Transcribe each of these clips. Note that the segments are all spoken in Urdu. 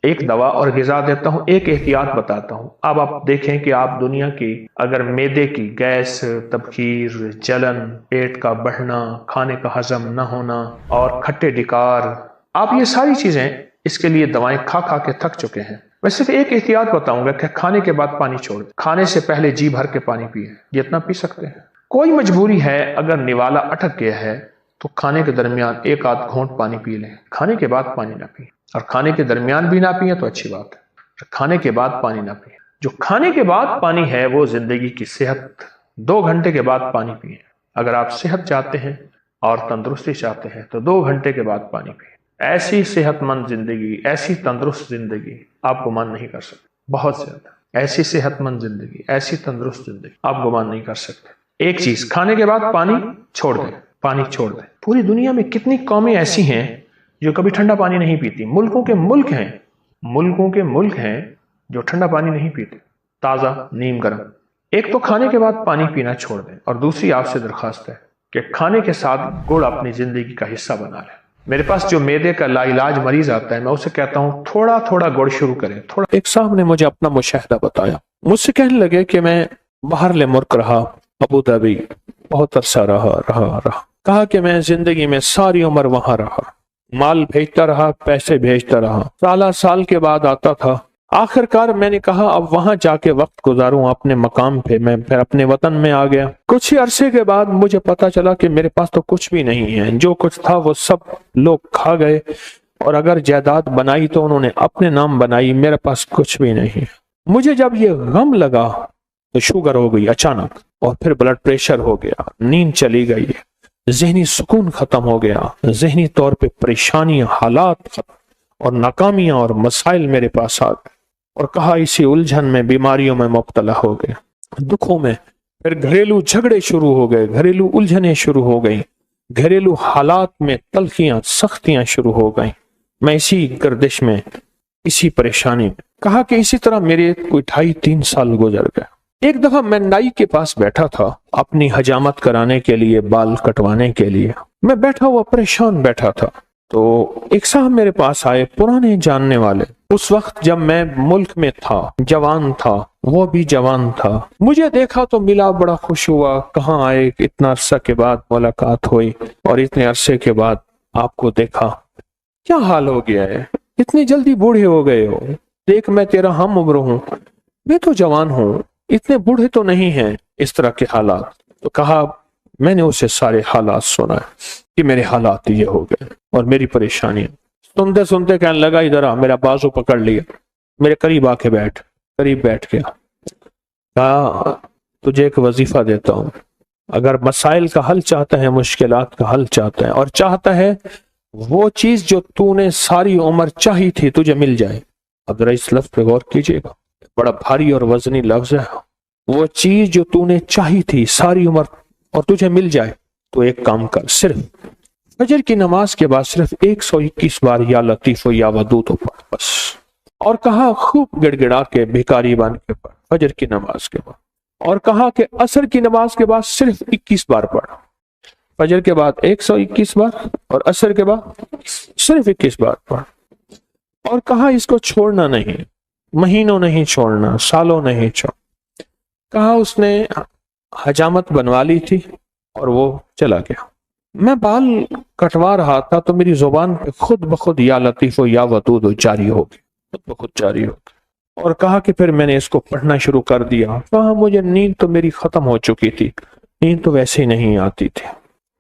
ایک دوا اور غذا دیتا ہوں، ایک احتیاط بتاتا ہوں۔ اب آپ دیکھیں کہ آپ دنیا کی اگر معدے کی گیس، تبخیر، جلن، پیٹ کا بڑھنا، کھانے کا ہضم نہ ہونا اور کھٹے ڈکار، آپ یہ ساری چیزیں اس کے لیے دوائیں کھا کھا کے تھک چکے ہیں۔ میں صرف ایک احتیاط بتاؤں گا کہ کھانے کے بعد پانی چھوڑ دیں، کھانے سے پہلے جی بھر کے پانی پیئے، جتنا پی سکتے ہیں۔ کوئی مجبوری ہے، اگر نوالا اٹک گیا ہے تو کھانے کے درمیان ایک آدھ گھونٹ پانی پی لیں، کھانے کے بعد پانی نہ پئیں، اور کھانے کے درمیان بھی نہ پئیں تو اچھی بات ہے، کھانے کے بعد پانی نہ پئیں۔ جو کھانے کے بعد پانی ہے وہ زندگی کی صحت، 2 گھنٹے کے بعد پانی پئیں۔ اگر آپ صحت چاہتے ہیں اور تندرستی چاہتے ہیں تو 2 گھنٹے کے بعد پانی پئیں۔ ایسی صحت مند زندگی، ایسی تندرست زندگی آپ گمان نہیں کر سکتے، بہت زیادہ ایسی صحت مند زندگی، ایسی تندرست زندگی آپ گمان نہیں کر سکتے۔ ایک چیز، کھانے کے بعد پانی چھوڑ دیں، پانی چھوڑ دیں۔ پوری دنیا میں کتنی قومیں ایسی ہیں جو کبھی ٹھنڈا پانی نہیں پیتی، ملکوں کے ملک ہیں جو ٹھنڈا پانی نہیں پیتے، تازہ نیم گرم۔ ایک تو کھانے کے بعد پانی پینا چھوڑ دیں، اور دوسری آپ سے درخواست ہے کہ کھانے کے ساتھ گڑ اپنی زندگی کا حصہ بنا لیں۔ میرے پاس جو معدے کا لا علاج مریض آتا ہے، میں اسے کہتا ہوں تھوڑا تھوڑا گڑ شروع کریں، تھوڑا۔ ایک صاحب نے مجھے اپنا مشاہدہ بتایا، مجھ سے کہنے لگے کہ میں باہر ملک رہا، ابو دھابی بہت عرصہ رہا۔ کہا کہ میں زندگی میں ساری عمر وہاں رہا، مال بھیجتا رہا، پیسے بھیجتا رہا، سال کے بعد آتا تھا۔ آخر کار میں نے کہا اب وہاں جا کے وقت گزاروں اپنے مقام پہ، میں پھر اپنے وطن میں آ گیا۔ کچھ ہی عرصے کے بعد مجھے پتا چلا کہ میرے پاس تو کچھ بھی نہیں ہے، جو کچھ تھا وہ سب لوگ کھا گئے، اور اگر جائیداد بنائی تو انہوں نے اپنے نام بنائی، میرے پاس کچھ بھی نہیں۔ مجھے جب یہ غم لگا تو شوگر ہو گئی اچانک، اور پھر بلڈ پریشر ہو گیا، نیند چلی گئی، ذہنی سکون ختم ہو گیا، ذہنی طور پہ پریشانیاں، حالات ختم، اور ناکامیاں اور مسائل میرے پاس آ گئے، اور کہا اسی الجھن میں، بیماریوں میں مبتلا ہو گئے، دکھوں میں، پھر گھریلو جھگڑے شروع ہو گئے، گھریلو الجھنیں شروع ہو گئیں، گھریلو حالات میں تلخیاں، سختیاں شروع ہو گئیں۔ میں اسی گردش میں، اسی پریشانی میں، کہا کہ اسی طرح میرے کوئی 2.5-3 سال گزر گئے۔ ایک دفعہ میں نائی کے پاس بیٹھا تھا اپنی حجامت کرانے کے لیے، بال کٹوانے کے لیے، میں بیٹھا ہوا پریشان بیٹھا تھا، تو ایک صاحب میرے پاس آئے، پرانے جاننے والے، اس وقت جب میں ملک میں تھا، جوان تھا، وہ بھی جوان تھا۔ مجھے دیکھا تو ملا، بڑا خوش ہوا، کہاں آئے، اتنا عرصہ کے بعد ملاقات ہوئی، اور اتنے عرصے کے بعد آپ کو دیکھا، کیا حال ہو گیا ہے، اتنی جلدی بوڑھے ہو گئے ہو، دیکھ میں تیرا ہم عمر ہوں، میں تو جوان ہوں، اتنے بوڑھے تو نہیں ہیں، اس طرح کے حالات۔ تو کہا میں نے اسے سارے حالات سنا کہ میرے حالات یہ ہو گئے اور میری پریشانی۔ سنتے سنتے کہنے لگا ادھر آ، میرا بازو پکڑ لیا، میرے قریب آ کے قریب بیٹھ گیا، کہا تجھے ایک وظیفہ دیتا ہوں، اگر مسائل کا حل چاہتا ہے، مشکلات کا حل چاہتا ہے، اور چاہتا ہے وہ چیز جو تو نے ساری عمر چاہی تھی تجھے مل جائے۔ اب ذرا اس لفظ پہ غور کیجئے گا، بڑا بھاری اور وزنی لفظ ہے۔ وہ چیز جو تو نے چاہی تھی ساری عمر اور تجھے مل جائے، تو ایک کام کر، صرف فجر کی نماز کے بعد صرف 121 بار یا لطیف و یا ودود پڑھ بس۔ اور کہا خوب گڑ گڑا کے بھیکاری بن کے پڑھ فجر کی نماز کے بعد، اور کہا کہ عصر کی نماز کے بعد صرف 21 بار پڑھ، فجر کے بعد 121 بار اور عصر کے بعد صرف 21 بار پڑھ، اور کہا اس کو چھوڑنا نہیں، مہینوں نہیں چھوڑنا، سالوں نہیں چھوڑنا۔ کہا اس نے حجامت بنوا لی تھی اور وہ چلا گیا۔ میں بال کٹوا رہا تھا تو میری زبان پہ خود بخود یا لطیف و یا ودود جاری ہو گئی، خود بخود جاری ہو گئی، اور کہا کہ پھر میں نے اس کو پڑھنا شروع کر دیا۔ کہا مجھے نیند تو میری ختم ہو چکی تھی، نیند تو ویسے ہی نہیں آتی تھی،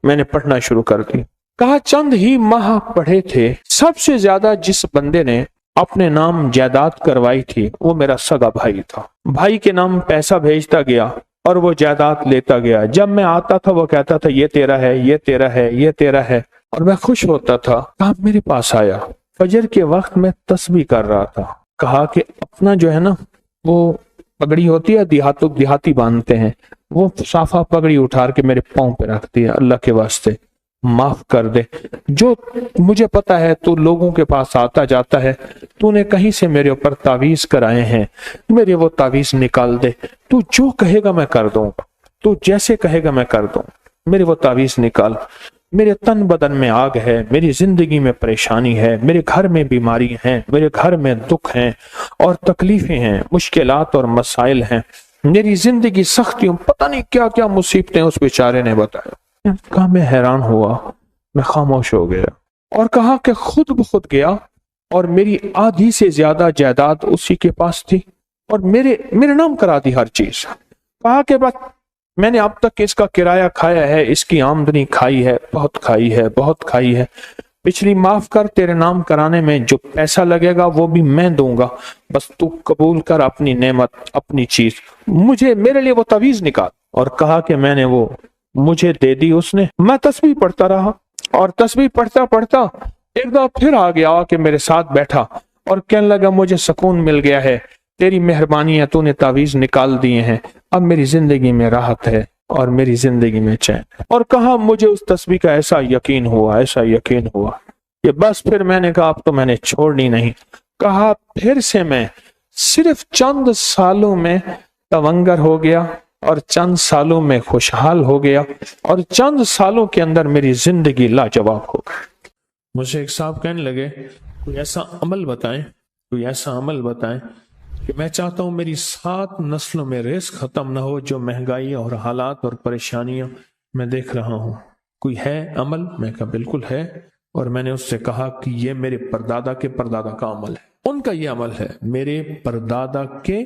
میں نے پڑھنا شروع کر دی۔ کہا چند ہی ماہ پڑھے تھے، سب سے زیادہ جس بندے نے اپنے نام جائیداد کروائی تھی وہ میرا سگا بھائی تھا۔ بھائی کے نام پیسہ بھیجتا گیا اور وہ جائیداد لیتا گیا، جب میں آتا تھا وہ کہتا تھا یہ تیرا ہے، یہ تیرا ہے، یہ تیرا ہے، اور میں خوش ہوتا تھا۔ کہا میرے پاس آیا، فجر کے وقت میں تسبیح کر رہا تھا، کہا کہ اپنا جو ہے نا وہ پگڑی ہوتی ہے، دیہاتی باندھتے ہیں، وہ صافہ پگڑی اٹھا کے میرے پاؤں پہ رکھ دیا، اللہ کے واسطے معاف کر دے، جو مجھے پتا ہے تو لوگوں کے پاس آتا جاتا ہے، تو نے کہیں سے میرے اوپر تعویذ کرائے ہیں، میرے وہ تعویذ نکال دے، تو جو کہے گا میں کر دوں، تو جیسے کہے گا میں کر دوں، میرے وہ تعویذ نکال۔ میرے تن بدن میں آگ ہے، میری زندگی میں پریشانی ہے، میرے گھر میں بیماری ہیں، میرے گھر میں دکھ ہیں اور تکلیفیں ہیں، مشکلات اور مسائل ہیں، میری زندگی سختیوں، پتہ نہیں کیا کیا مصیبتیں اس بیچارے نے بتایا۔ کہا میں حیران ہوا، میں خاموش ہو گیا اور کہا کہ خود بخود گیا اور میری آدھی سے زیادہ جائیداد اسی کے پاس تھی اور میرے نام کرا دی ہر چیز۔ کہا کہ بس میں نے اب تک اس کا کرایہ کھایا ہے، اس کی آمدنی کھائی ہے، بہت کھائی ہے، بہت کھائی ہے، پچھلی معاف کر، تیرے نام کرانے میں جو پیسہ لگے گا وہ بھی میں دوں گا، بس تو قبول کر اپنی نعمت، اپنی چیز، میرے لیے وہ تعویذ نکال۔ اور کہا کہ میں نے وہ مجھے دے دی اس نے۔ میں تسبیح پڑھتا رہا اور تسبیح پڑھتا پڑھتا ایک دفعہ پھر آ گیا کہ میرے ساتھ بیٹھا اور کہنے لگا مجھے سکون مل گیا ہے، تیری مہربانی ہے، تو نے تعویذ نکال دیے ہیں، اب میری زندگی میں راحت ہے اور میری زندگی میں چین ہے۔ اور کہا مجھے اس تسبیح کا ایسا یقین ہوا، ایسا یقین ہوا کہ بس پھر میں نے کہا اب تو میں نے چھوڑنی نہیں۔ کہا پھر سے میں صرف چند سالوں میں تونگر ہو گیا اور چند سالوں میں خوشحال ہو گیا اور چند سالوں کے اندر میری زندگی لاجواب ہو گئی۔ مجھے ایک صاحب کہنے لگے کوئی ایسا عمل بتائیں، کوئی ایسا عمل بتائیں کہ میں چاہتا ہوں میری 7 نسلوں میں رزق ختم نہ ہو، جو مہنگائی اور حالات اور پریشانیاں میں دیکھ رہا ہوں، کوئی ہے عمل؟ میں کہا بالکل ہے، اور میں نے اس سے کہا کہ یہ میرے پردادا کے پردادا کا عمل ہے، ان کا یہ عمل ہے، میرے پردادا کے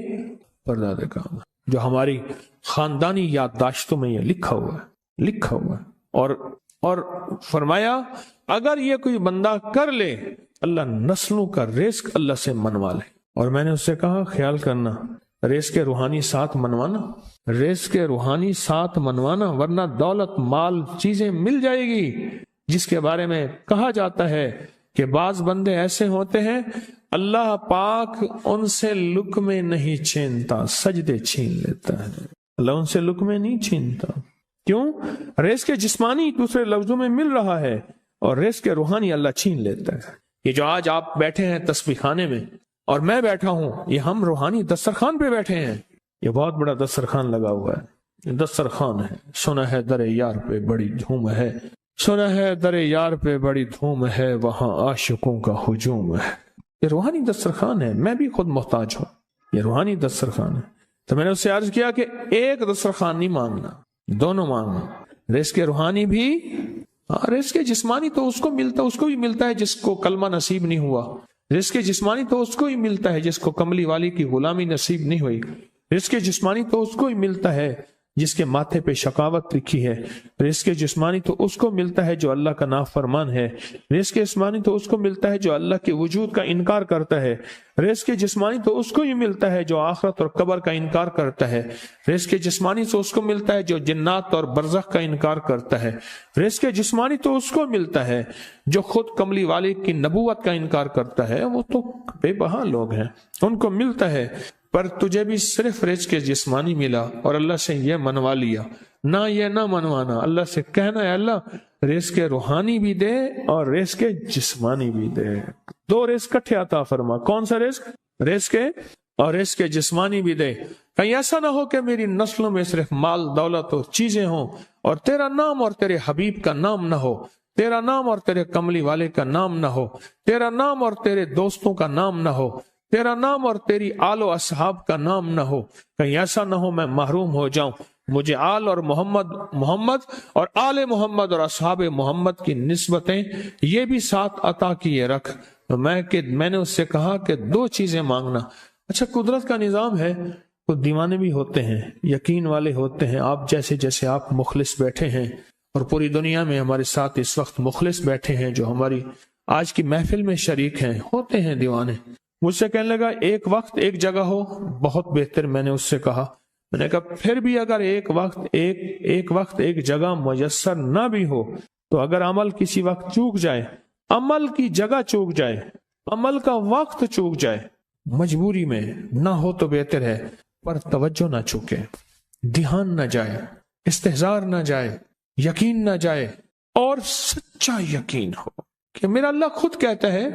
پردادا کا عمل، جو ہماری خاندانی یادداشتوں میں یہ لکھا ہوا ہے، اور فرمایا اگر یہ کوئی بندہ کر لے اللہ نسلوں کا رزق اللہ سے منوا لے۔ اور میں نے اس سے کہا خیال کرنا رزق کے روحانی ساتھ منوانا، رزق کے روحانی ساتھ منوانا، ورنہ دولت مال چیزیں مل جائے گی جس کے بارے میں کہا جاتا ہے کہ بعض بندے ایسے ہوتے ہیں اللہ پاک ان سے لقمے نہیں چھینتا، سجدے چھین لیتا ہے، اللہ ان سے لقمے نہیں چھینتا۔ کیوں؟ رزق جسمانی دوسرے لفظوں میں مل رہا ہے اور رزق روحانی اللہ چھین لیتا ہے۔ یہ جو آج آپ بیٹھے ہیں تسبیح خانے میں اور میں بیٹھا ہوں، یہ ہم روحانی دسترخوان پہ بیٹھے ہیں، یہ بہت بڑا دسترخوان لگا ہوا ہے، یہ دسترخوان ہے، سنا ہے در یار پہ بڑی دھوم ہے، سنا ہے در یار پہ بڑی دھوم ہے، وہاں عاشقوں کا ہجوم ہے۔ یہ روحانی دسترخوان ہے، میں بھی خود محتاج ہوں، یہ روحانی دسترخوان ہے۔ تو میں نے اس سے عرض کیا کہ ایک دسترخوان نہیں مانگنا، دونوں مانگنا، رزق روحانی بھی، رزق جسمانی تو اس کو بھی ملتا ہے جس کو کلمہ نصیب نہیں ہوا، رزق جسمانی تو اس کو ہی ملتا ہے جس کو کملی والی کی غلامی نصیب نہیں ہوئی، رزق جسمانی تو اس کو ہی ملتا ہے جس کے ماتھے پہ شقاوت لکھی ہے، رزق جسمانی تو اس کو ملتا ہے جو اللہ کا نافرمان ہے، رزق جسمانی تو اس کو ملتا ہے جو اللہ کے وجود کا انکار کرتا ہے، رزق جسمانی تو اس کو ہی ملتا ہے جو آخرت اور قبر کا انکار کرتا ہے، رزق جسمانی تو اس کو ملتا ہے جو جنات اور برزخ کا انکار کرتا ہے، رزق جسمانی تو اس کو ملتا ہے جو خود کملی والے کی نبوت کا انکار کرتا ہے، وہ تو بے بہا لوگ ہیں، ان کو ملتا ہے، پر تجھے بھی صرف رزق جسمانی ملا اور اللہ سے یہ منوا لیا، نہ یہ نہ منوانا، اللہ سے کہنا ہے اللہ رزق روحانی بھی دے اور رزق جسمانی بھی دے، 2 رزق کٹھے عطا فرما۔ کون سا رزق اور رزق جسمانی بھی دے، کہیں ایسا نہ ہو کہ میری نسلوں میں صرف مال دولت اور چیزیں ہوں اور تیرا نام اور تیرے حبیب کا نام نہ ہو، تیرا نام اور تیرے کملی والے کا نام نہ ہو، تیرا نام اور تیرے دوستوں کا نام نہ ہو، تیرا نام اور تیری آل و اصحاب کا نام نہ ہو، کہیں ایسا نہ ہو میں محروم ہو جاؤں، مجھے آل اور محمد اور آل محمد اور اصحاب محمد کی نسبتیں یہ بھی ساتھ عطا کیے رکھ۔ تو میں نے اس سے کہا کہ 2 چیزیں مانگنا۔ اچھا قدرت کا نظام ہے، کچھ دیوانے بھی ہوتے ہیں، یقین والے ہوتے ہیں، آپ جیسے آپ مخلص بیٹھے ہیں اور پوری دنیا میں ہمارے ساتھ اس وقت مخلص بیٹھے ہیں جو ہماری آج کی محفل میں شریک ہیں، ہوتے ہیں دیوانے۔ مجھ سے کہنے لگا ایک وقت ایک جگہ ہو بہت بہتر، میں نے اس سے کہا، میں نے کہا پھر بھی اگر ایک وقت ایک جگہ میسر نہ بھی ہو تو اگر عمل کسی وقت چوک جائے، عمل کی جگہ چوک جائے، عمل کا وقت چوک جائے، مجبوری میں نہ ہو تو بہتر ہے، پر توجہ نہ چوکے، دھیان نہ جائے، استحضار نہ جائے، یقین نہ جائے، اور سچا یقین ہو کہ میرا اللہ خود کہتا ہے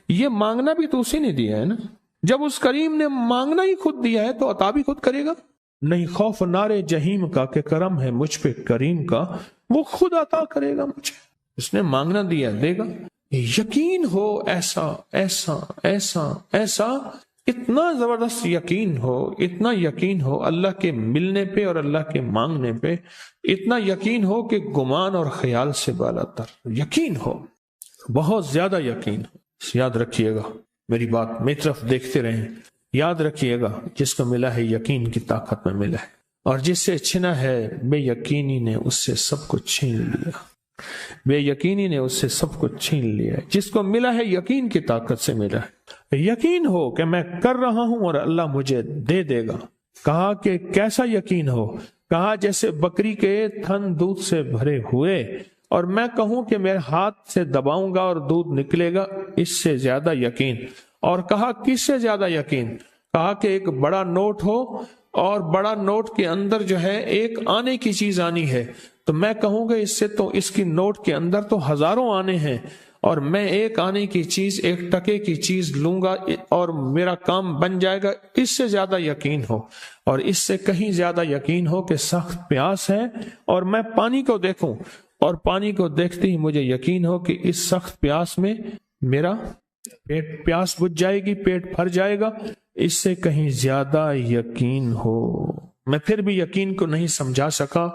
یہ مانگنا بھی تو اسی نے دیا ہے نا، جب اس کریم نے مانگنا ہی خود دیا ہے تو عطا بھی خود کرے گا، نہیں خوف نارے جہیم کا کہ کرم ہے مجھ پہ کریم کا، وہ خود عطا کرے گا مجھے۔ اس نے مانگنا دیا، دے گا۔ یقین ہو ایسا ایسا ایسا ایسا، اتنا زبردست یقین ہو، اتنا یقین ہو اللہ کے ملنے پہ اور اللہ کے مانگنے پہ، اتنا یقین ہو کہ گمان اور خیال سے بالا تر یقین ہو، بہت زیادہ یقین ہو۔ یاد رکھیے گا میری بات، میری طرف دیکھتے رہیں، یاد رکھیے گا جس کو ملا ہے یقین کی طاقت میں ملا ہے، اور جس سے چھنا ہے بے یقینی نے اس سے سب کچھ چھین لیا، بے یقینی نے اس سے سب کچھ چھین لیا ہے۔ جس کو ملا ہے یقین کی طاقت سے ملا ہے، یقین ہو کہ میں کر رہا ہوں اور اللہ مجھے دے دے گا۔ کہا کہ کیسا یقین ہو؟ کہا جیسے بکری کے تھن دودھ سے بھرے ہوئے اور میں کہوں کہ میرے ہاتھ سے دباؤں گا اور دودھ نکلے گا، اس سے زیادہ یقین۔ اور کہا کس سے زیادہ یقین؟ کہا کہ ایک بڑا نوٹ ہو اور بڑا نوٹ کے اندر جو ہے ایک آنے کی چیز آنی ہے، تو میں کہوں گا اس سے تو اس کی نوٹ کے اندر تو ہزاروں آنے ہیں، اور میں ایک آنے کی چیز، ایک ٹکے کی چیز لوں گا اور میرا کام بن جائے گا۔ اس سے زیادہ یقین ہو، اور اس سے کہیں زیادہ یقین ہو کہ سخت پیاس ہے اور میں پانی کو دیکھوں، اور پانی کو دیکھتے ہی مجھے یقین ہو کہ اس سخت پیاس میں میرا پیاس بجھ جائے گی، پیٹ بھر جائے گا۔ اس سے کہیں زیادہ یقین ہو۔ میں پھر بھی یقین کو نہیں سمجھا سکا،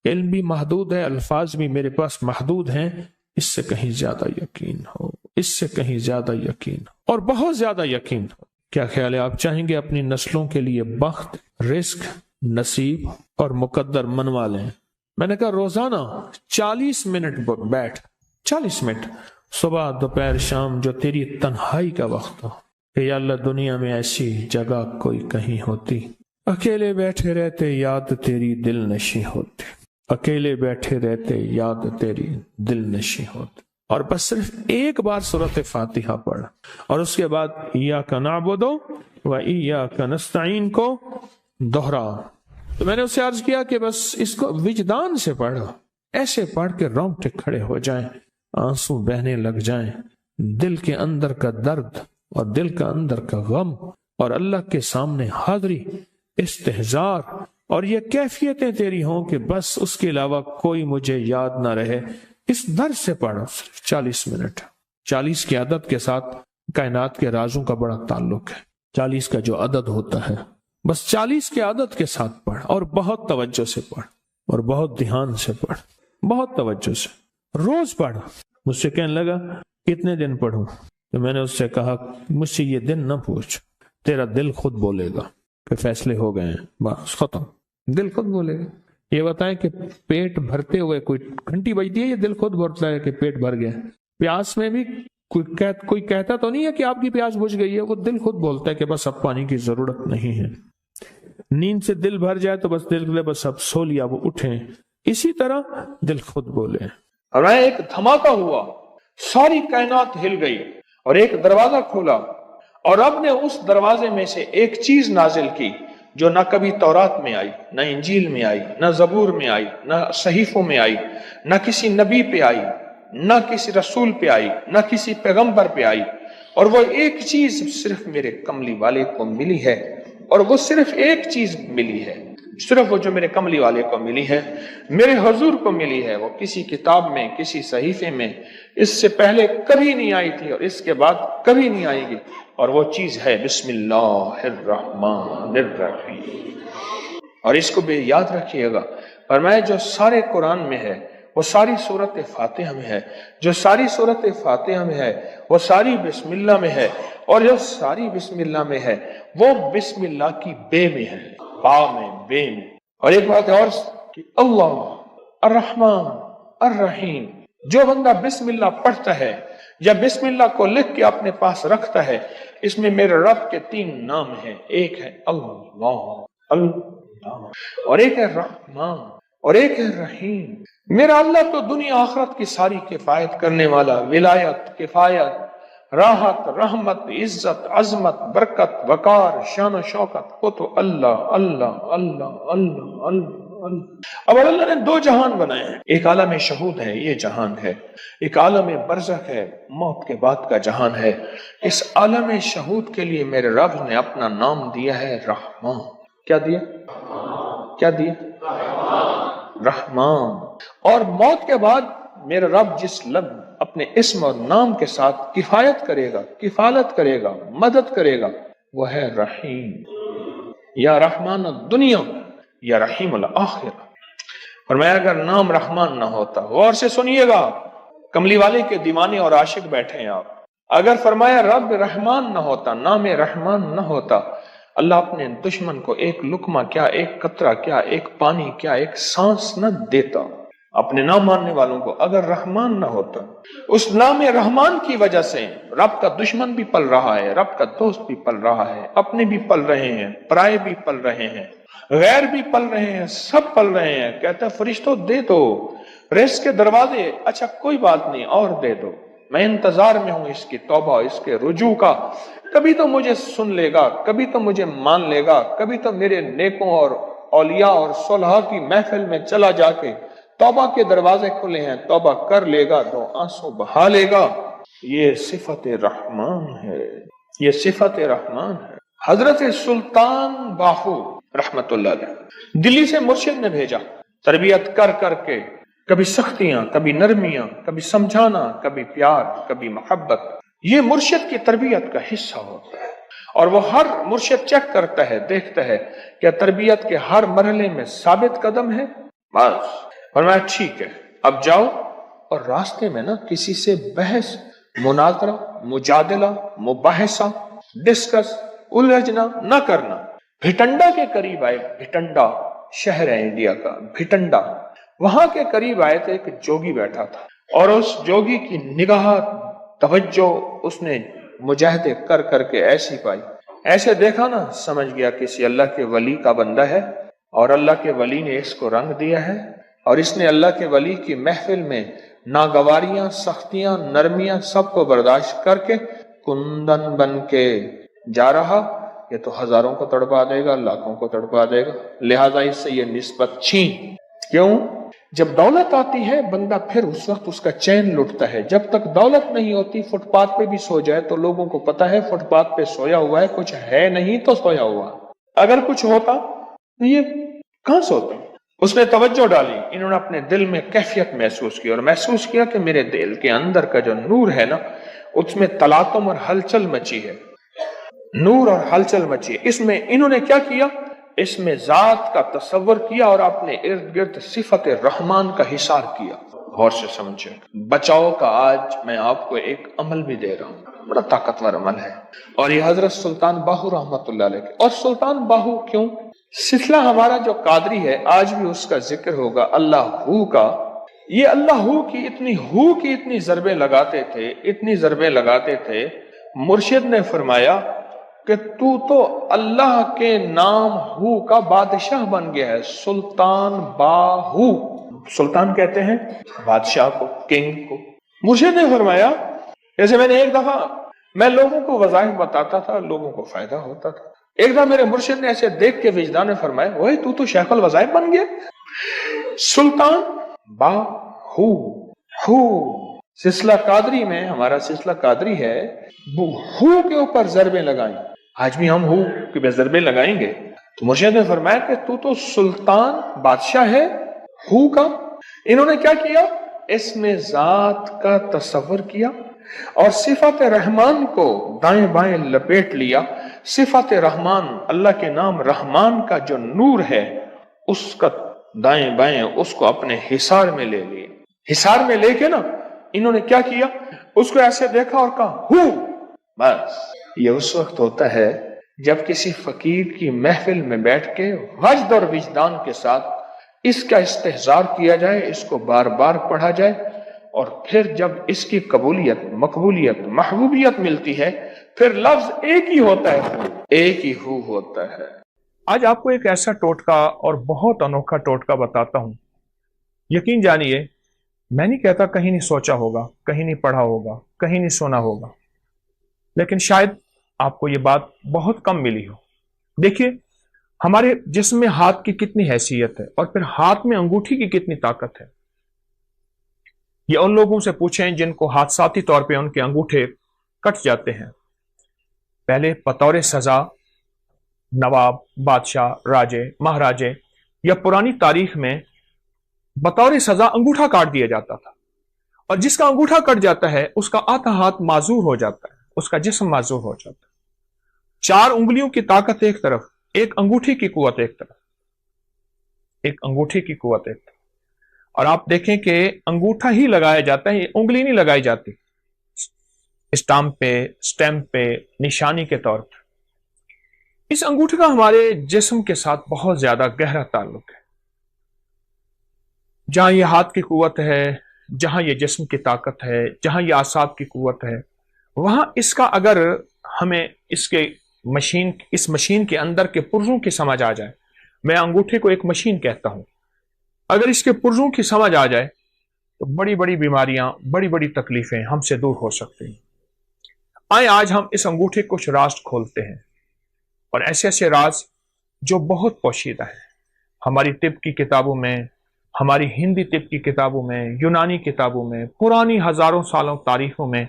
علم بھی محدود ہے، الفاظ بھی میرے پاس محدود ہیں۔ اس سے کہیں زیادہ یقین ہو، اس سے کہیں زیادہ یقین ہو، اور بہت زیادہ یقین ہو۔ کیا خیال ہے؟ آپ چاہیں گے اپنی نسلوں کے لیے بخت، رزق، نصیب اور مقدر منوا لیں؟ میں نے کہا روزانہ 40 منٹ بیٹھ، 40 منٹ صبح دوپہر شام، جو تیری تنہائی کا وقت ہو، کہ یا اللہ دنیا میں ایسی جگہ کوئی کہیں ہوتی، اکیلے بیٹھے رہتے یاد تیری دل نشی ہوتی، اکیلے بیٹھے رہتے یاد تیری دل نشی ہوتی، اور بس صرف ایک بار سورۃ فاتحہ پڑھ، اور اس کے بعد ایاک نعبد و ایاک نستعین کو دوہرا۔ تو میں نے اسے عرض کیا کہ بس اس کو وجدان سے پڑھو، ایسے پڑھ کے رونگٹے کھڑے ہو جائیں، آنسو بہنے لگ جائیں، دل کے اندر کا درد اور دل کا اندر کا غم اور اللہ کے سامنے حاضری، استحضار، اور یہ کیفیتیں تیری ہوں کہ بس اس کے علاوہ کوئی مجھے یاد نہ رہے۔ اس درد سے پڑھو، صرف 40 منٹ۔ 40 کی عدد کے ساتھ کائنات کے رازوں کا بڑا تعلق ہے۔ 40 کا جو عدد ہوتا ہے، بس 40 کے عدد کے ساتھ پڑھ، اور بہت توجہ سے پڑھ، اور بہت دھیان سے پڑھ، بہت توجہ سے روز پڑھ۔ مجھ سے کہنے لگا کتنے دن پڑھوں؟ تو میں نے اس سے کہا مجھ سے یہ دن نہ پوچھ، تیرا دل خود بولے گا کہ فیصلے ہو گئے ہیں، بس ختم، دل خود بولے گا۔ یہ بتائیں کہ پیٹ بھرتے ہوئے کوئی گھنٹی بجتی ہے، یہ دل خود بولتا ہے کہ پیٹ بھر گیا۔ پیاس میں بھی کوئی کہتا تو نہیں ہے کہ آپ کی پیاس بجھ گئی ہے، وہ دل خود بولتا ہے کہ بس اب پانی کی ضرورت نہیں ہے۔ نیند سے دل بھر جائے تو بس دل بس اب سو لیا، وہ اٹھیں، اسی طرح دل خود بولے۔ اور ایک دھماکہ ہوا، ساری کائنات ہل گئی، اور ایک دروازہ کھولا، اور رب نے اس دروازے میں سے ایک چیز نازل کی جو نہ کبھی تورات میں آئی، نہ انجیل میں آئی، نہ زبور میں آئی، نہ صحیفوں میں آئی، نہ کسی نبی پہ آئی، نہ کسی رسول پہ آئی، نہ کسی پیغمبر پہ آئی، اور وہ ایک چیز صرف میرے کملی والے کو ملی ہے، اور وہ صرف ایک چیز ملی ہے، صرف وہ جو میرے کملی والے کو ملی ہے، میرے حضور کو ملی ہے۔ وہ کسی کتاب میں، کسی صحیفے میں اس سے پہلے کبھی نہیں آئی تھی، اور اس کے بعد کبھی نہیں آئے گی، اور وہ چیز ہے بسم اللہ الرحمن الرحیم۔ اور اس کو بھی یاد رکھیے گا، فرمایا جو سارے قرآن میں ہے وہ ساری سورۃ فاتحہ میں ہے، جو ساری سورۃ فاتحہ میں ہے وہ ساری بسم اللہ میں ہے، اور جو ساری بسم اللہ میں ہے وہ بسم اللہ کی بے میں ہے، با میں، بے میں۔ اور ایک بات اور کہ اللہ الرحمن الرحیم، جو بندہ بسم اللہ پڑھتا ہے یا بسم اللہ کو لکھ کے اپنے پاس رکھتا ہے، اس میں میرے رب کے 3 نام ہیں، ایک ہے اللہ، اور ایک ہے رحمان، اور ایک ہے رحیم۔ میرا اللہ تو دنیا آخرت کی ساری کفایت کرنے والا، ولایت، کفایت، راحت، رحمت، عزت، عظمت، برکت، وقار، شان و شوکت، وہ تو اللہ اللہ اللہ اللہ اللہ۔ اب اللہ نے 2 جہان بنائے ہیں، ایک عالم شہود ہے، یہ جہان ہے، ایک عالم برزخ ہے، موت کے بعد کا جہان ہے۔ اس عالم شہود کے لیے میرے رب نے اپنا نام دیا ہے رحمان۔ کیا دیا؟ کیا دیا؟ رحمان۔ اور موت کے بعد میرا رب جس لب اپنے اسم اور نام کے ساتھ کفایت کرے گا، کفالت کرے گا، مدد کرے گا، وہ ہے رحیم، یا رحمان الدنیا یا رحیم الآخرہ۔ فرمایا اگر نام رحمان نہ ہوتا، غور سے سنیے گا، کملی والے کے دیوانے اور عاشق بیٹھے ہیں آپ، اگر فرمایا رب رحمان نہ ہوتا، نام رحمان نہ ہوتا، اللہ اپنے دشمن کو ایک لقمہ کیا، ایک قطرہ کیا، ایک پانی کیا، ایک سانس نہ دیتا۔ اپنے نام ماننے والوں کو اگر رحمان نہ ہوتا، اس نام رحمان کی وجہ سے رب کا دشمن بھی پل رہا ہے، رب کا دوست بھی پل رہا ہے، اپنے بھی پل رہے ہیں، پرائے بھی پل رہے ہیں، غیر بھی پل رہے ہیں، سب پل رہے ہیں۔ کہتا ہے فرشتوں دے دو رزق کے دروازے، اچھا کوئی بات نہیں اور دے دو، میں انتظار میں ہوں اس کی توبہ، اس کے رجوع کا، کبھی تو مجھے سن لے گا، کبھی تو مجھے مان لے گا، کبھی تو میرے نیکوں اور اولیاء اور صلحاء کی محفل میں چلا جا کے توبہ کے دروازے کھلے ہیں، توبہ کر لے گا، دو آنسو بہا لے گا۔ یہ صفت رحمان ہے، یہ صفت رحمان ہے۔ حضرت سلطان باہو رحمت اللہ علیہ دلی سے مرشد نے بھیجا، تربیت کر کر کے، کبھی سختیاں، کبھی نرمیاں، کبھی سمجھانا، کبھی پیار، کبھی محبت، یہ مرشد کی تربیت کا حصہ ہوتا ہے۔ اور وہ ہر مرشد چیک کرتا ہے، دیکھتا ہے کہ تربیت کے ہر مرحلے میں ثابت قدم ہے، بس فرمایا ٹھیک ہے اب جاؤ، اور راستے میں نا کسی سے بحث، مناظرہ، مجادلہ، مباحثہ، ڈسکس، الجھنا نہ کرنا۔ بھٹنڈا کے قریب آئے، بھٹنڈا شہر ہے انڈیا کا، بھٹنڈا، وہاں کے قریب آئے تو ایک جوگی بیٹھا تھا، اور اس جوگی کی نگاہ توجہ اس نے مجاہدے کر کر کے ایسی پائی، ایسے دیکھا نا سمجھ گیا کسی اللہ کے ولی کا بندہ ہے، اور اللہ کے ولی نے اس کو رنگ دیا ہے، اور اس نے اللہ کے ولی کی محفل میں ناگواریاں، سختیاں، نرمیاں سب کو برداشت کر کے کندن بن کے جا رہا، یہ تو ہزاروں کو تڑپا دے گا، لاکھوں کو تڑپا دے گا، لہذا اس سے یہ نسبت چھین۔ کیوں؟ جب دولت آتی ہے بندہ پھر اس وقت اس کا چین لٹتا ہے، جب تک دولت نہیں ہوتی فٹ پاتھ پہ بھی سو جائے تو لوگوں کو پتا ہے فٹ پاتھ پہ سویا ہوا ہے، کچھ ہے نہیں تو سویا ہوا، اگر کچھ ہوتا تو یہ کہاں سوتا؟ اس نے توجہ ڈالی، انہوں نے اپنے دل میں کیفیت محسوس کی، اور محسوس کیا کہ میرے دل کے اندر کا جو نور ہے نا اس میں تلاطم اور ہلچل مچی ہے، نور اور ہلچل مچی ہے۔ اس میں انہوں نے کیا کیا؟ اس میں ذات کا تصور کیا اور اپنے ارد گرد صفت رحمان کا حصار کیا۔ غور سے سمجھے، بچاؤ کا آج میں آپ کو ایک عمل بھی دے رہا ہوں، بڑا طاقتور عمل ہے، اور یہ حضرت سلطان باہو رحمت اللہ علیہ۔ اور سلطان باہو کیوں؟ سلسلہ ہمارا جو قادری ہے آج بھی اس کا ذکر ہوگا، اللہ ہو کا۔ یہ اللہ ہو کی اتنی ضربیں لگاتے تھے، اتنی ضربیں لگاتے تھے، مرشد نے فرمایا کہ تو اللہ کے نام ہو کا بادشاہ بن گیا ہے، سلطان باہو۔ سلطان کہتے ہیں بادشاہ کو، کنگ کو۔ مرشد نے فرمایا، جیسے میں نے ایک دفعہ میں لوگوں کو وظائف بتاتا تھا، لوگوں کو فائدہ ہوتا تھا، ایک دفعہ میرے مرشد نے ایسے دیکھ کے وجدان نے فرمایا، وہی تو شیخ الوظائف بن گیا، سلطان باہو۔ ہو سلسلہ قادری میں، ہمارا سلسلہ قادری ہے، ہو کے اوپر ضربیں لگائیں، آج بھی ہم ہو کہ ضربیں لگائیں گے۔ تو مرشد نے فرمایا کہ تو سلطان بادشاہ ہے ہو کا۔ انہوں نے کیا کیا؟ اس میں ذات کا تصور کیا اور صفت رحمان کو دائیں بائیں لپیٹ لیا۔ صفت رحمان، اللہ کے نام رحمان کا جو نور ہے اس کا دائیں بائیں اس کو اپنے حصار میں لے لیا۔ حصار میں لے کے نا انہوں نے کیا کیا؟ اس کو ایسے دیکھا اور کہا ہو۔ بس یہ اس وقت ہوتا ہے جب کسی فقیر کی محفل میں بیٹھ کے وجد اور وجدان کے ساتھ اس کا استحضار کیا جائے، اس کو بار بار پڑھا جائے، اور پھر جب اس کی قبولیت، مقبولیت، محبوبیت ملتی ہے، پھر لفظ ایک ہی ہوتا ہے، ایک ہی ہو ہوتا ہے۔ آج آپ کو ایک ایسا ٹوٹکا اور بہت انوکھا ٹوٹکا بتاتا ہوں، یقین جانیے میں نہیں کہتا کہیں نہیں سوچا ہوگا، کہیں نہیں پڑھا ہوگا، کہیں نہیں سنا ہوگا، لیکن شاید آپ کو یہ بات بہت کم ملی ہو۔ دیکھیے ہمارے جسم میں ہاتھ کی کتنی حیثیت ہے، اور پھر ہاتھ میں انگوٹھی کی کتنی طاقت ہے۔ یہ ان لوگوں سے پوچھیں جن کو حادثاتی طور پہ ان کے انگوٹھے کٹ جاتے ہیں۔ پہلے بطور سزا نواب، بادشاہ، راجے، مہاراجے یا پرانی تاریخ میں بطور سزا انگوٹھا کاٹ دیا جاتا تھا، اور جس کا انگوٹھا کٹ جاتا ہے اس کا آدھا ہاتھ معذور ہو جاتا ہے، اس کا جسم معذور ہو جاتا ہے۔ 4 انگلیوں کی طاقت ایک طرف، ایک انگوٹھی کی قوت ایک طرف، ایک انگوٹھی کی قوت ایک طرف۔ اور آپ دیکھیں کہ انگوٹھا ہی لگایا جاتا ہے، انگلی نہیں لگائی جاتی اسٹیمپ پہ نشانی کے طور پر۔ اس انگوٹھے کا ہمارے جسم کے ساتھ بہت زیادہ گہرا تعلق ہے۔ جہاں یہ ہاتھ کی قوت ہے، جہاں یہ جسم کی طاقت ہے، جہاں یہ اعصاب کی قوت ہے، وہاں اس کا اگر ہمیں اس مشین کے اندر کے پرزوں کی سمجھ آ جائے، میں انگوٹھے کو ایک مشین کہتا ہوں، اگر اس کے پرزوں کی سمجھ آ جائے تو بڑی بڑی بیماریاں، بڑی بڑی تکلیفیں ہم سے دور ہو سکتی ہیں۔ آئیں آج ہم اس انگوٹھے کچھ راز کھولتے ہیں، اور ایسے ایسے راز جو بہت پوشیدہ ہیں۔ ہماری طب کی کتابوں میں، ہماری ہندی طب کی کتابوں میں، یونانی کتابوں میں، پرانی ہزاروں سالوں تاریخوں میں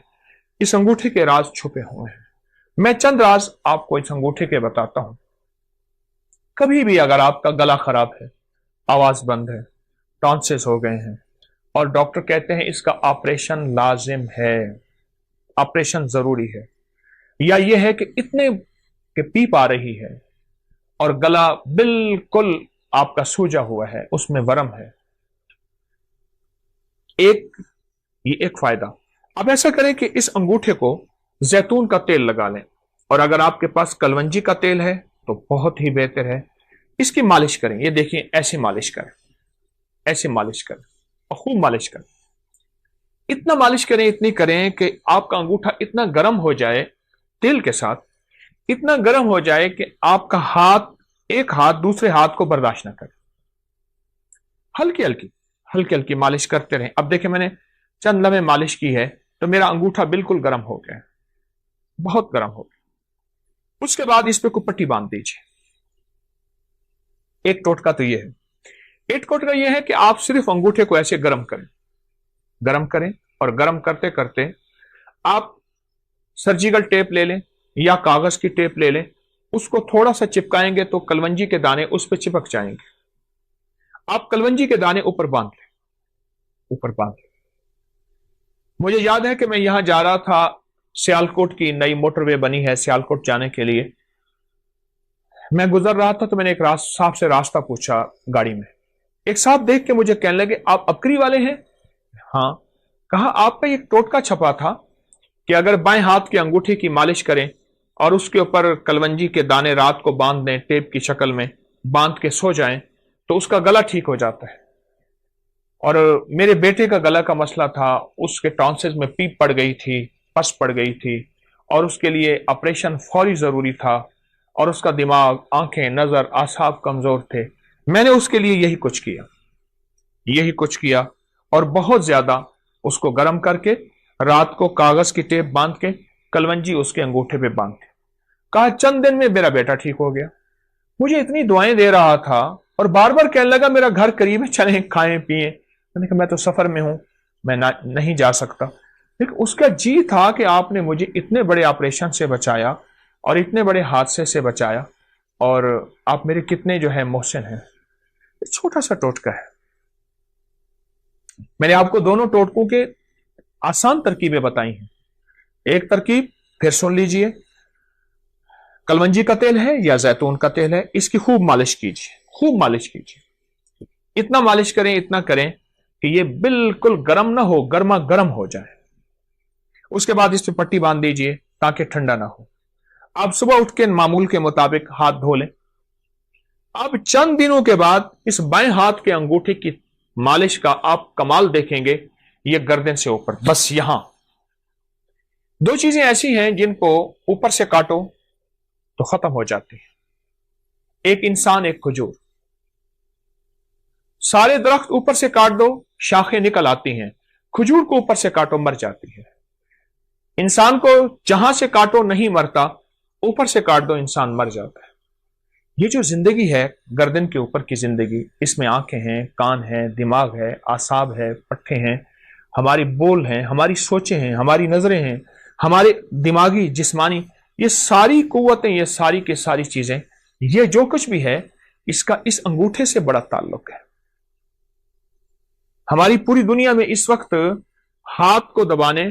اس انگوٹھے کے راز چھپے ہوئے ہیں۔ میں چند راز آپ کو اس انگوٹھے کے بتاتا ہوں۔ کبھی بھی اگر آپ کا گلا خراب ہے، آواز بند ہے، ٹانسز ہو گئے ہیں، اور ڈاکٹر کہتے ہیں اس کا آپریشن لازم ہے، آپریشن ضروری ہے، یا یہ ہے کہ اتنے کہ پیپ آ رہی ہے اور گلا بالکل آپ کا سوجا ہوا ہے، اس میں ورم ہے، یہ ایک فائدہ۔ اب ایسا کریں کہ اس انگوٹھے کو زیتون کا تیل لگا لیں، اور اگر آپ کے پاس کلونجی کا تیل ہے تو بہت ہی بہتر ہے، اس کی مالش کریں۔ یہ دیکھیں، ایسے مالش کریں، ایسے مالش کریں اور خوب مالش کریں۔ اتنا مالش کریں، اتنی کریں کہ آپ کا انگوٹھا اتنا گرم ہو جائے تیل کے ساتھ، اتنا گرم ہو جائے کہ آپ کا ایک ہاتھ دوسرے ہاتھ کو برداشت نہ کرے۔ ہلکی ہلکی مالش کرتے رہیں۔ اب دیکھیں، میں نے چند لمحے مالش کی ہے تو میرا انگوٹھا بالکل گرم ہو گیا، بہت گرم ہو گیا۔ اس کے بعد اس پہ کوئی پٹی باندھ دیجیے۔ ایک ٹوٹکا تو یہ ہے، ایک ٹوٹکا یہ ہے کہ آپ صرف انگوٹھے کو ایسے گرم کریں، اور گرم کرتے کرتے آپ سرجیکل ٹیپ لے لیں یا کاغذ کی ٹیپ لے لیں، اس کو تھوڑا سا چپکائیں گے تو کلونجی کے دانے اس پہ چپک جائیں گے۔ آپ کلونجی کے دانے اوپر باندھ لیں۔ مجھے یاد ہے کہ میں یہاں جا رہا تھا، سیالکوٹ کی نئی موٹر وے بنی ہے سیالکوٹ جانے کے لیے، میں گزر رہا تھا تو میں نے ایک صاحب سے راستہ پوچھا گاڑی میں۔ ایک صاحب دیکھ کے مجھے کہنے لگے، آپ اکری والے ہیں؟ ہاں۔ کہا، آپ پہ ایک ٹوٹکا چھپا تھا کہ اگر بائیں ہاتھ کی انگوٹھی کی مالش کریں اور اس کے اوپر کلونجی کے دانے رات کو باندھ دیں، ٹیپ کی شکل میں باندھ کے سو جائیں تو اس کا گلا ٹھیک ہو جاتا ہے۔ اور میرے بیٹے کا گلا کا مسئلہ تھا، اس کے ٹانسز میں پیپ پڑ گئی تھی، پس پڑ گئی تھی، اور اس کے لیے آپریشن فوری ضروری تھا، اور اس کا دماغ، آنکھیں، نظر، اعصاب کمزور تھے۔ میں نے اس کے لیے یہی کچھ کیا اور بہت زیادہ اس کو گرم کر کے رات کو کاغذ کی ٹیپ باندھ کے کلونجی اس کے انگوٹھے پہ باندھ کے کہا چند دن میں میرا بیٹا ٹھیک ہو گیا۔ مجھے اتنی دعائیں دے رہا تھا اور بار بار کہنے لگا میرا گھر قریب ہے، چلیں کھائیں پیئیں۔ میں نے کہا میں تو سفر میں ہوں، میں نہیں جا سکتا، لیکن اس کا جی تھا کہ آپ نے مجھے اتنے بڑے آپریشن سے بچایا اور اتنے بڑے حادثے سے بچایا، اور آپ میرے کتنے جو ہے محسن ہیں۔ چھوٹا سا ٹوٹکا ہے۔ میں نے آپ کو دونوں ٹوٹکوں کے آسان ترکیبیں بتائی ہیں۔ ایک ترکیب پھر سن لیجئے، کلونجی کا تیل ہے یا زیتون کا تیل ہے، اس کی خوب مالش کیجیے، اتنا مالش کریں، اتنا کریں کہ یہ بالکل گرم نہ ہو، گرما گرم ہو جائے۔ اس کے بعد اس پہ پٹی باندھ دیجئے تاکہ ٹھنڈا نہ ہو۔ آپ صبح اٹھ کے معمول کے مطابق ہاتھ دھو لیں۔ اب چند دنوں کے بعد اس بائیں ہاتھ کے انگوٹھے کی مالش کا آپ کمال دیکھیں گے، یہ گردن سے اوپر، بس یہاں۔ دو چیزیں ایسی ہیں جن کو اوپر سے کاٹو تو ختم ہو جاتی ہیں، ایک انسان، ایک کھجور۔ سارے درخت اوپر سے کاٹ دو، شاخیں نکل آتی ہیں، کھجور کو اوپر سے کاٹو، مر جاتی ہے۔ انسان کو جہاں سے کاٹو نہیں مرتا، اوپر سے کاٹ دو انسان مر جاتا ہے۔ یہ جو زندگی ہے، گردن کے اوپر کی زندگی، اس میں آنکھیں ہیں، کان ہیں، دماغ ہے، اعصاب ہے، پٹھے ہیں، ہماری بول ہیں، ہماری سوچیں ہیں، ہماری نظریں ہیں، ہمارے دماغی، جسمانی، یہ ساری قوتیں، یہ ساری کی ساری چیزیں، یہ جو کچھ بھی ہے، اس کا اس انگوٹھے سے بڑا تعلق ہے۔ ہماری پوری دنیا میں اس وقت ہاتھ کو دبانے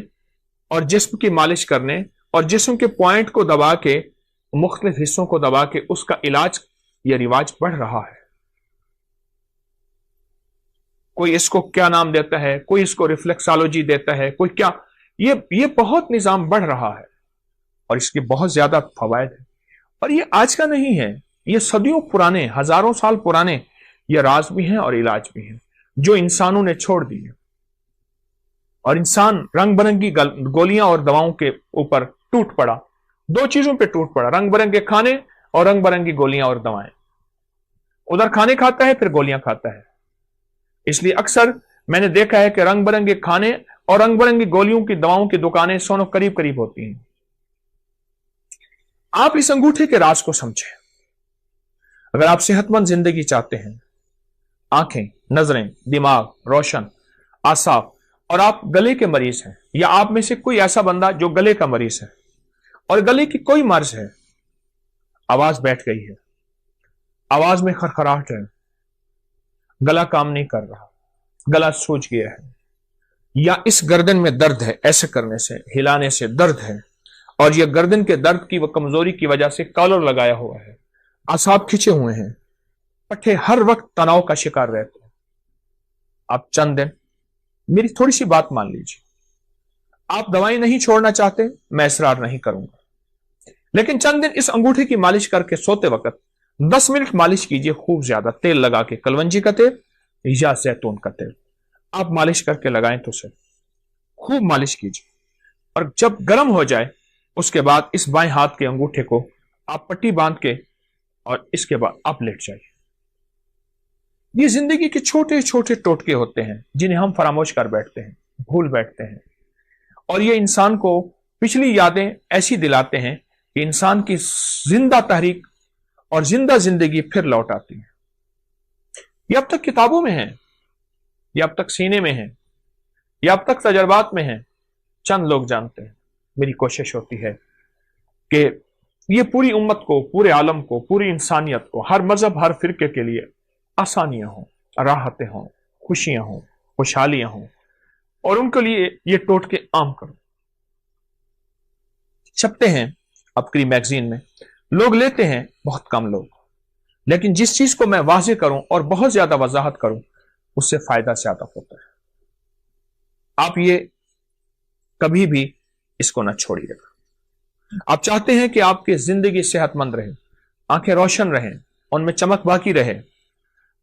اور جسم کی مالش کرنے اور جسم کے پوائنٹ کو دبا کے، مختلف حصوں کو دبا کے اس کا علاج یا رواج بڑھ رہا ہے۔ کوئی اس کو کیا نام دیتا ہے، کوئی اس کو ریفلیکسالوجی دیتا ہے، کوئی کیا، یہ بہت نظام بڑھ رہا ہے اور اس کے بہت زیادہ فوائد ہیں۔ اور یہ آج کا نہیں ہے، یہ صدیوں پرانے، ہزاروں سال پرانے یہ راز بھی ہیں اور علاج بھی ہیں جو انسانوں نے چھوڑ دی ہیں۔ اور انسان رنگ برنگی گولیاں اور دواؤں کے اوپر ٹوٹ پڑا، دو چیزوں پہ ٹوٹ پڑا، رنگ برنگے کھانے اور رنگ برنگی گولیاں اور دوائیں۔ ادھر کھانے کھاتا ہے پھر گولیاں کھاتا ہے۔ اس لیے اکثر میں نے دیکھا ہے کہ رنگ برنگے کھانے اور رنگ برنگی گولیوں کی دواؤں کی دکانیں سونوں قریب قریب ہوتی ہیں۔ آپ اس انگوٹھے کے راز کو سمجھیں۔ اگر آپ صحت مند زندگی چاہتے ہیں، آنکھیں، نظریں، دماغ روشن، اعصاب، اور آپ گلے کے مریض ہیں، یا آپ میں سے کوئی ایسا بندہ جو گلے کا مریض ہے اور گلے کی کوئی مرض ہے، آواز بیٹھ گئی ہے، آواز میں خرخراہٹ ہے، گلا کام نہیں کر رہا، گلا سوج گیا ہے، یا اس گردن میں درد ہے، ایسے کرنے سے، ہلانے سے درد ہے، اور یہ گردن کے درد کی وہ کمزوری کی وجہ سے کالر لگایا ہوا ہے، اعصاب کھچے ہوئے ہیں، پٹھے ہر وقت تناؤ کا شکار رہتے ہیں، آپ چند دن میری تھوڑی سی بات مان لیجیے۔ آپ دوائیں نہیں چھوڑنا چاہتے، میں اصرار نہیں کروں گا، لیکن چند دن اس انگوٹھے کی مالش کر کے سوتے وقت 10 منٹ مالش کیجیے، خوب زیادہ تیل لگا کے، کلونجی کا تیل یا زیتون کا تیل آپ مالش کر کے لگائیں تو سے خوب مالش کیجیے، اور جب گرم ہو جائے اس کے بعد اس بائیں ہاتھ کے انگوٹھے کو آپ پٹی باندھ کے اور اس کے بعد آپ لیٹ جائیے۔ یہ زندگی کے چھوٹے چھوٹے ٹوٹکے ہوتے ہیں جنہیں ہم فراموش کر بیٹھتے ہیں، بھول بیٹھتے ہیں، اور یہ انسان کو پچھلی یادیں ایسی دلاتے ہیں کہ انسان کی زندہ تحریک اور زندہ زندگی پھر لوٹ آتی ہے۔ یہ اب تک کتابوں میں ہیں، یہ اب تک سینے میں ہیں، یہ اب تک تجربات میں ہیں، چند لوگ جانتے ہیں۔ میری کوشش ہوتی ہے کہ یہ پوری امت کو، پورے عالم کو، پوری انسانیت کو، ہر مذہب، ہر فرقے کے لیے آسانیاں ہوں، راحتیں ہوں، خوشیاں ہوں، خوشحالیاں ہوں، اور ان کے لیے یہ ٹوٹکے عام کرو۔ چھپتے ہیں اپنی میگزین میں، لوگ لیتے ہیں بہت کم لوگ، لیکن جس چیز کو میں واضح کروں اور بہت زیادہ وضاحت کروں اس سے فائدہ زیادہ ہوتا ہے۔ آپ یہ کبھی بھی اس کو نہ چھوڑیے گا۔ آپ چاہتے ہیں کہ آپ کی زندگی صحت مند رہے، آنکھیں روشن رہیں، ان میں چمک باقی رہے،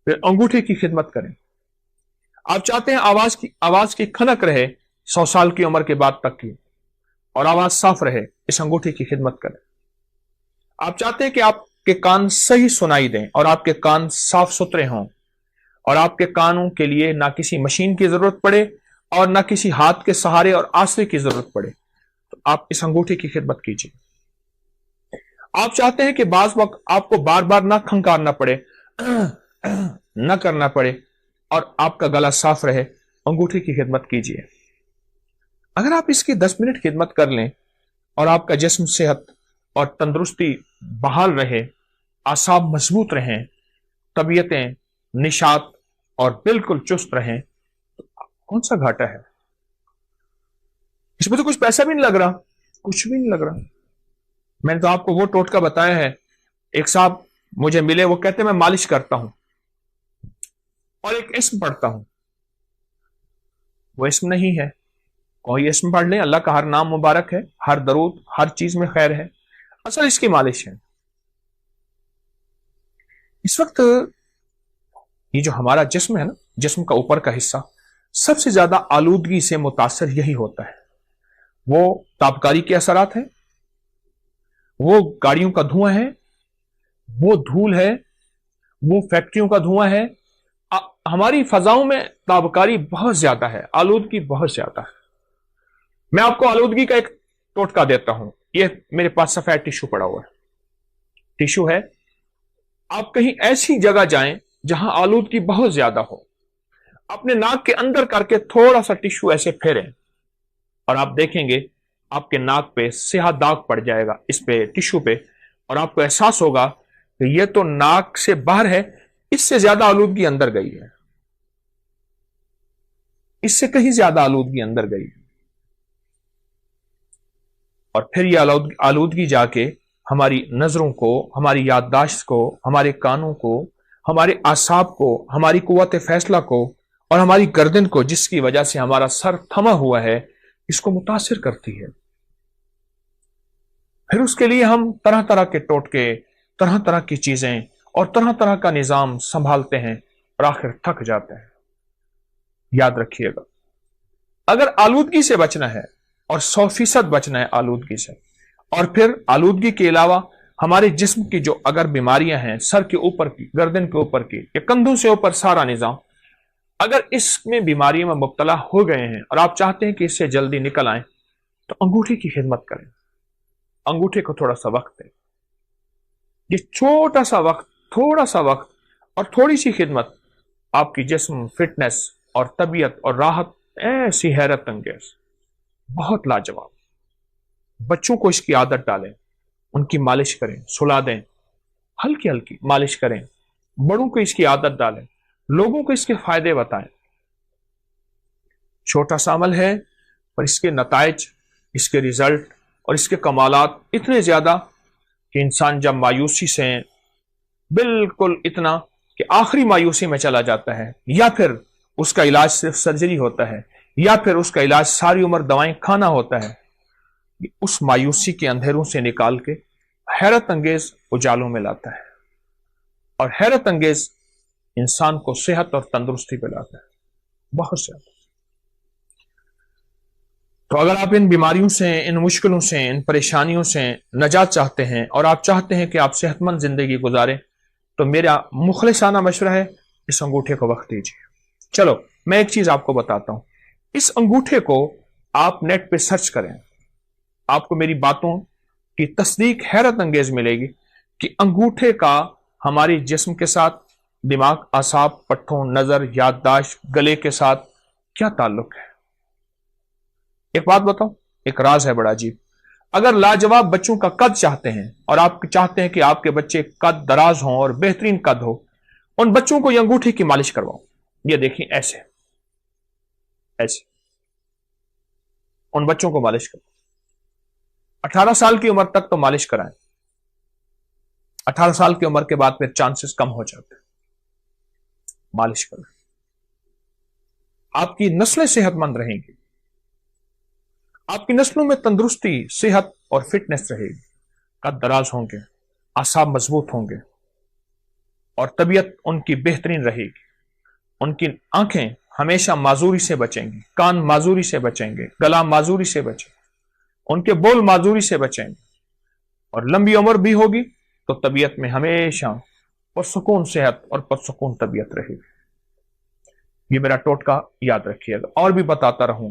پھر انگوٹھے کی خدمت کریں۔ آپ چاہتے ہیں آواز کی کھنک رہے 100 سال کی عمر کے بعد تک کی، اور آواز صاف رہے، اس انگوٹھے کی خدمت کریں۔ آپ چاہتے ہیں کہ آپ کے کان صحیح سنائی دیں اور آپ کے کان صاف ستھرے ہوں، اور آپ کے کانوں کے لیے نہ کسی مشین کی ضرورت پڑے اور نہ کسی ہاتھ کے سہارے اور آسرے کی ضرورت پڑے، تو آپ اس انگوٹھے کی خدمت کیجیے۔ آپ چاہتے ہیں کہ بعض وقت آپ کو بار بار نہ کھنکارنا پڑے، نہ کرنا پڑے، اور آپ کا گلا صاف رہے، انگوٹھے کی خدمت کیجیے۔ اگر آپ اس کی 10 منٹ خدمت کر لیں اور آپ کا جسم صحت اور تندرستی بحال رہے، اعصاب مضبوط رہیں، طبیعتیں نشاط اور بالکل چست رہیں، تو کون سا گھاٹا ہے؟ اس میں تو کچھ پیسہ بھی نہیں لگ رہا، کچھ بھی نہیں لگ رہا۔ میں نے تو آپ کو وہ ٹوٹکا بتایا ہے۔ ایک صاحب مجھے ملے، وہ کہتے ہیں میں مالش کرتا ہوں اور ایک اسم پڑھتا ہوں۔ وہ اسم نہیں ہے، کوئی اسم پڑھ لیں، اللہ کا ہر نام مبارک ہے، ہر درود، ہر چیز میں خیر ہے، اصل اس کی مالش ہے۔ اس وقت یہ جو ہمارا جسم ہے نا، جسم کا اوپر کا حصہ سب سے زیادہ آلودگی سے متاثر یہی ہوتا ہے۔ وہ تابکاری کے اثرات ہیں، وہ گاڑیوں کا دھواں ہے، وہ دھول ہے، وہ فیکٹریوں کا دھواں ہے۔ ہماری فضاؤں میں تابکاری بہت زیادہ ہے، آلودگی بہت زیادہ ہے۔ میں آپ کو آلودگی کا ایک ٹوٹکا دیتا ہوں۔ یہ میرے پاس سفید ٹیشو پڑا ہوا ہے، ٹیشو ہے۔ آپ کہیں ایسی جگہ جائیں جہاں آلودگی بہت زیادہ ہو، اپنے ناک کے اندر کر کے تھوڑا سا ٹیشو ایسے پھیریں، اور آپ دیکھیں گے آپ کے ناک پہ سیاہ داغ پڑ جائے گا، اس پہ ٹیشو پہ، اور آپ کو احساس ہوگا کہ یہ تو ناک سے باہر ہے، اس سے زیادہ آلودگی اندر گئی ہے۔ اس سے کہیں زیادہ آلودگی اندر گئی، اور پھر یہ آلودگی جا کے ہماری نظروں کو، ہماری یادداشت کو، ہمارے کانوں کو، ہمارے اعصاب کو، ہماری قوت فیصلہ کو اور ہماری گردن کو، جس کی وجہ سے ہمارا سر تھما ہوا ہے، اس کو متاثر کرتی ہے۔ پھر اس کے لیے ہم طرح طرح کے ٹوٹکے، طرح طرح کی چیزیں اور طرح طرح کا نظام سنبھالتے ہیں اور آخر تھک جاتے ہیں۔ یاد رکھیے گا، اگر آلودگی سے بچنا ہے اور 100% بچنا ہے آلودگی سے، اور پھر آلودگی کے علاوہ ہمارے جسم کی جو اگر بیماریاں ہیں، سر کے اوپر کی، گردن کے اوپر کی یا کندھوں سے اوپر سارا نظام، اگر اس میں بیماریوں میں مبتلا ہو گئے ہیں اور آپ چاہتے ہیں کہ اس سے جلدی نکل آئیں، تو انگوٹھے کی خدمت کریں، انگوٹھے کو تھوڑا سا وقت دیں۔ یہ چھوٹا سا وقت، تھوڑا سا وقت اور تھوڑی سی خدمت آپ کی جسم، فٹنس اور طبیعت اور راحت ایسی حیرت انگیز، بہت لاجواب۔ بچوں کو اس کی عادت ڈالیں، ان کی مالش کریں، سلا دیں، ہلکی ہلکی مالش کریں۔ بڑوں کو اس کی عادت ڈالیں، لوگوں کو اس کے فائدے بتائیں۔ چھوٹا سا عمل ہے پر اس کے نتائج، اس کے ریزلٹ اور اس کے کمالات اتنے زیادہ کہ انسان جب مایوسی سے بالکل اتنا کہ آخری مایوسی میں چلا جاتا ہے، یا پھر اس کا علاج صرف سرجری ہوتا ہے، یا پھر اس کا علاج ساری عمر دوائیں کھانا ہوتا ہے، اس مایوسی کے اندھیروں سے نکال کے حیرت انگیز اجالوں میں لاتا ہے، اور حیرت انگیز انسان کو صحت اور تندرستی پہ لاتا ہے، بہت زیادہ۔ تو اگر آپ ان بیماریوں سے، ان مشکلوں سے، ان پریشانیوں سے نجات چاہتے ہیں اور آپ چاہتے ہیں کہ آپ صحت مند زندگی گزاریں، تو میرا مخلصانہ مشورہ ہے اس انگوٹھے کو وقت دیجیے۔ چلو میں ایک چیز آپ کو بتاتا ہوں، اس انگوٹھے کو آپ نیٹ پہ سرچ کریں، آپ کو میری باتوں کی تصدیق حیرت انگیز ملے گی کہ انگوٹھے کا ہماری جسم کے ساتھ، دماغ، اعصاب، پٹھوں، نظر، یادداشت، گلے کے ساتھ کیا تعلق ہے۔ ایک بات بتاؤں، ایک راز ہے بڑا عجیب۔ اگر لاجواب بچوں کا قد چاہتے ہیں اور آپ چاہتے ہیں کہ آپ کے بچے قد دراز ہوں اور بہترین قد ہو، ان بچوں کو یہ انگوٹھے کی مالش کرواؤ۔ یہ دیکھیں، ایسے ایسے ان بچوں کو مالش کرو۔ 18 سال کی عمر تک تو مالش کرائیں، 18 سال کی عمر کے بعد پھر چانسز کم ہو جاتے ہیں۔ مالش کریں، آپ کی نسلیں صحت مند رہیں گی، آپ کی نسلوں میں تندرستی، صحت اور فٹنس رہے گی، قد دراز ہوں گے، اعصاب مضبوط ہوں گے، اور طبیعت ان کی بہترین رہے گی۔ ان کی آنکھیں ہمیشہ معذوری سے بچیں گی، کان معذوری سے بچیں گے، گلا معذوری سے بچیں گے، ان کے بول معذوری سے بچیں گے، اور لمبی عمر بھی ہوگی تو طبیعت میں ہمیشہ پرسکون صحت اور پرسکون طبیعت رہے گی۔ یہ میرا ٹوٹکا یاد رکھیے گا، اور بھی بتاتا رہوں گا۔